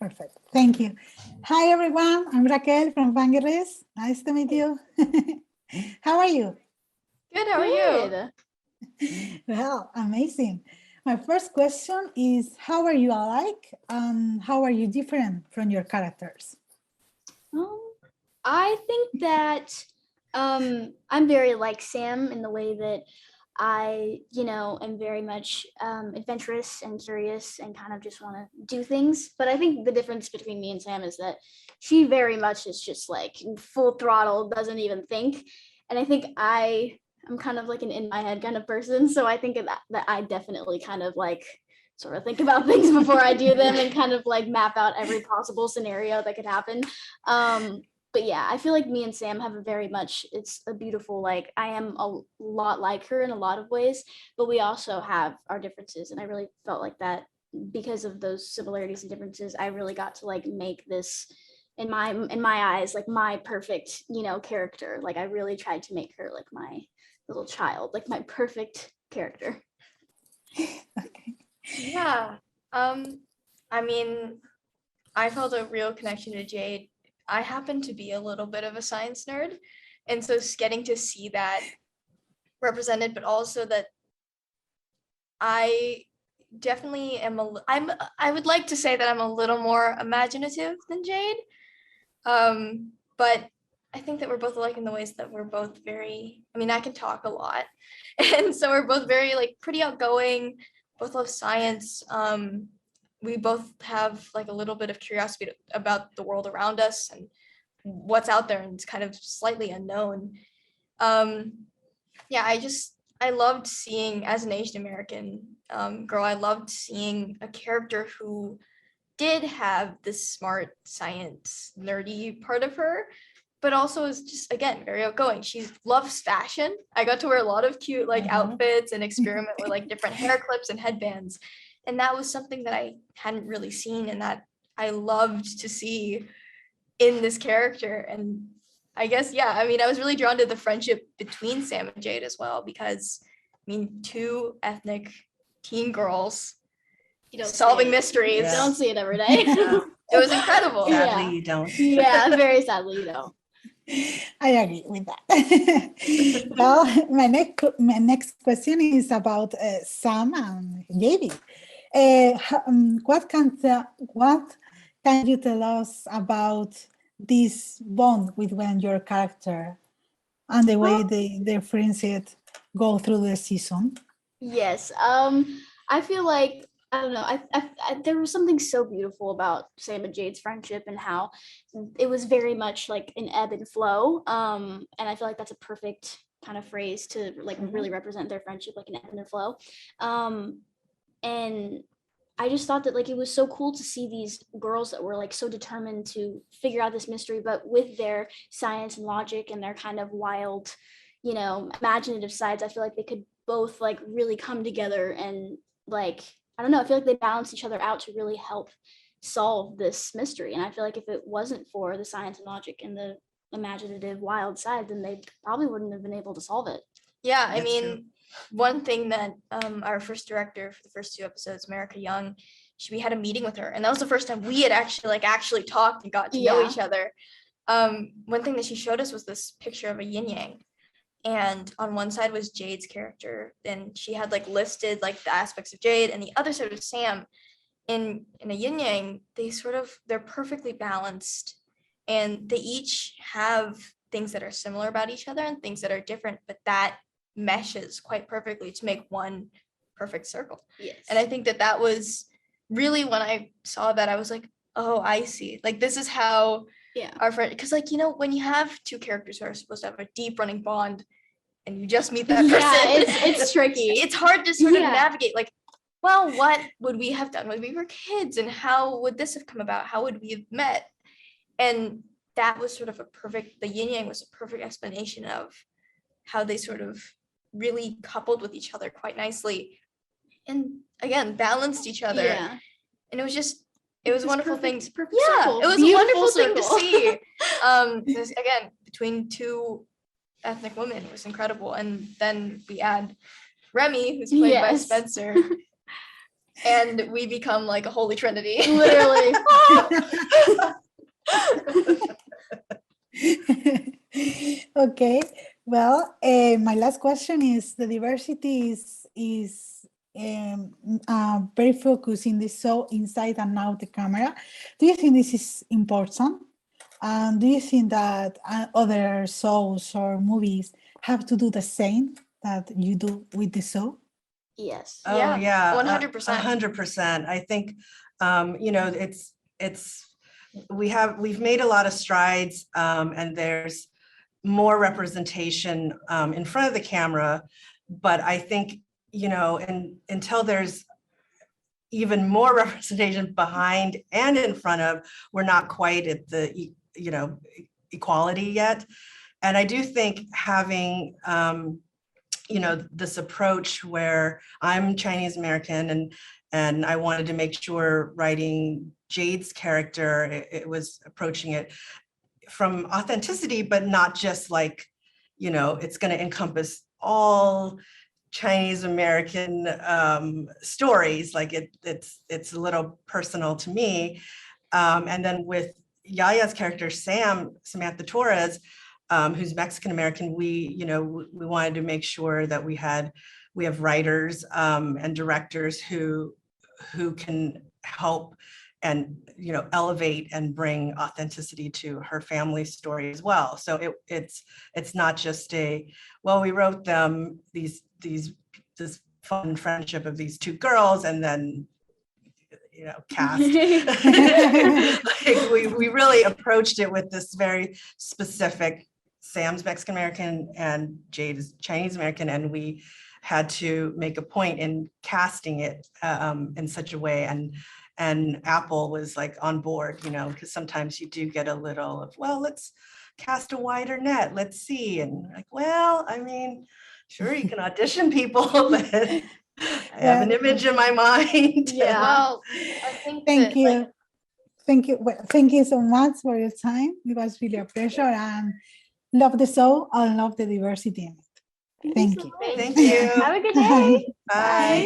Perfect. Thank you. Hi, everyone. I'm Raquel from Vangelis. Nice to meet you. How are you? Good, how are you? Well, amazing. My first question is, how are you alike and how are you different from your characters? I think that I'm very like Sam in the way that I, am very much adventurous and curious and kind of just want to do things. But I think the difference between me and Sam is that she very much is just like full throttle, doesn't even think. And I think I'm kind of like an in my head kind of person. So I think that I definitely kind of like sort of think about things before I do them and kind of like map out every possible scenario that could happen. But yeah, I feel like me and Sam have it's a beautiful, like I am a lot like her in a lot of ways, but we also have our differences. And I really felt like that because of those similarities and differences, I really got to like make this in my eyes, like my perfect, character. Like I really tried to make her like my little child, like my perfect character. Okay. Yeah. I mean, I felt a real connection to Jade. I happen to be a little bit of a science nerd, and so getting to see that represented, but also that I definitely am I would like to say that I'm a little more imaginative than Jade. But I think that we're both alike in the ways that we're both I can talk a lot. And so we're both very like pretty outgoing, both love science. We both have like a little bit of curiosity about the world around us and what's out there, and it's kind of slightly unknown. Yeah, I loved seeing, as an Asian American girl, I loved seeing a character who did have this smart science nerdy part of her, but also is just, again, very outgoing. She loves fashion. I got to wear a lot of cute like outfits and experiment with like different hair clips and headbands. And that was something that I hadn't really seen and that I loved to see in this character. And I guess, yeah, I was really drawn to the friendship between Sam and Jade as well, because two ethnic teen girls solving mysteries. You don't see it every day. It was incredible. Sadly, you don't. Yeah, very sadly, you don't. I agree with that. Well, my next question is about Sam and Jade. What can you tell us about this bond between your character and the way their friendship go through the season? Yes. I feel like I don't know. There was something so beautiful about Sam and Jade's friendship and how it was very much like an ebb and flow. And I feel like that's a perfect kind of phrase to like really represent their friendship, like an ebb and flow. And I just thought that like it was so cool to see these girls that were like so determined to figure out this mystery, but with their science and logic and their kind of wild, imaginative sides. I feel like they could both like really come together and like, I don't know, I feel like they balance each other out to really help solve this mystery. And I feel like if it wasn't for the science and logic and the imaginative wild side, then they probably wouldn't have been able to solve it. Yeah, one thing that our first director for the first 2 episodes, America Young, we had a meeting with her, and that was the first time we had actually talked and got to know each other. One thing that she showed us was this picture of a yin yang. And on one side was Jade's character, and she had like listed like the aspects of Jade, and the other side was Sam. In a yin yang, they're perfectly balanced, and they each have things that are similar about each other and things that are different, but that meshes quite perfectly to make one perfect circle. Yes. And I think that was really, when I saw that, I was like, oh, I see. Like, this is how our friend, because like, when you have 2 characters who are supposed to have a deep running bond and you just meet that person, it's tricky. It's hard to sort of navigate, like, well, what would we have done when we were kids, and how would this have come about? How would we have met? And that was sort of the yin yang was a perfect explanation of how they sort of really coupled with each other quite nicely, and again balanced each other. Yeah. And it was a wonderful thing. Perfect circle. It was Beautiful a wonderful circle. thing to see. Again, between 2 ethnic women, it was incredible. And then we add Remy, who's played by Spencer. and we become like a holy trinity. Literally. Okay, well, my last question is the diversity is very focused in the show inside and out the camera. Do you think this is important? And do you think that other shows or movies have to do the same that you do with the show? Yes. Oh Yeah, yeah, 100%. 100%. I think you know, it's we've made a lot of strides, and there's more representation in front of the camera, but I think, you know, and until there's even more representation behind and in front of, we're not quite at the you know, equality yet. And I do think having you know, this approach where I'm Chinese American, and I wanted to make sure writing Jade's character, it was approaching it from authenticity, but not just like, you know, it's going to encompass all Chinese American stories. Like it's a little personal to me. And then with YaYa's character, Samantha Torres, who's Mexican American, we wanted to make sure that we have writers and directors who can help and, you know, elevate and bring authenticity to her family story as well. So it's not just we wrote them this fun friendship of these two girls and then, you know, cast. Like we really approached it with this very specific. Sam's Mexican American and Jade is Chinese American, and we had to make a point in casting it in such a way, and Apple was like on board, you know, because sometimes you do get a little of, well, let's cast a wider net, let's see, and like, well, I mean, sure, you can audition people, but I have an image in my mind. Yeah. Well, I think Thank that, you. like, Thank you so much for your time. It was really a pleasure, and love the show. I love the diversity in it. Thank you. Thank you. Have a good day. Bye.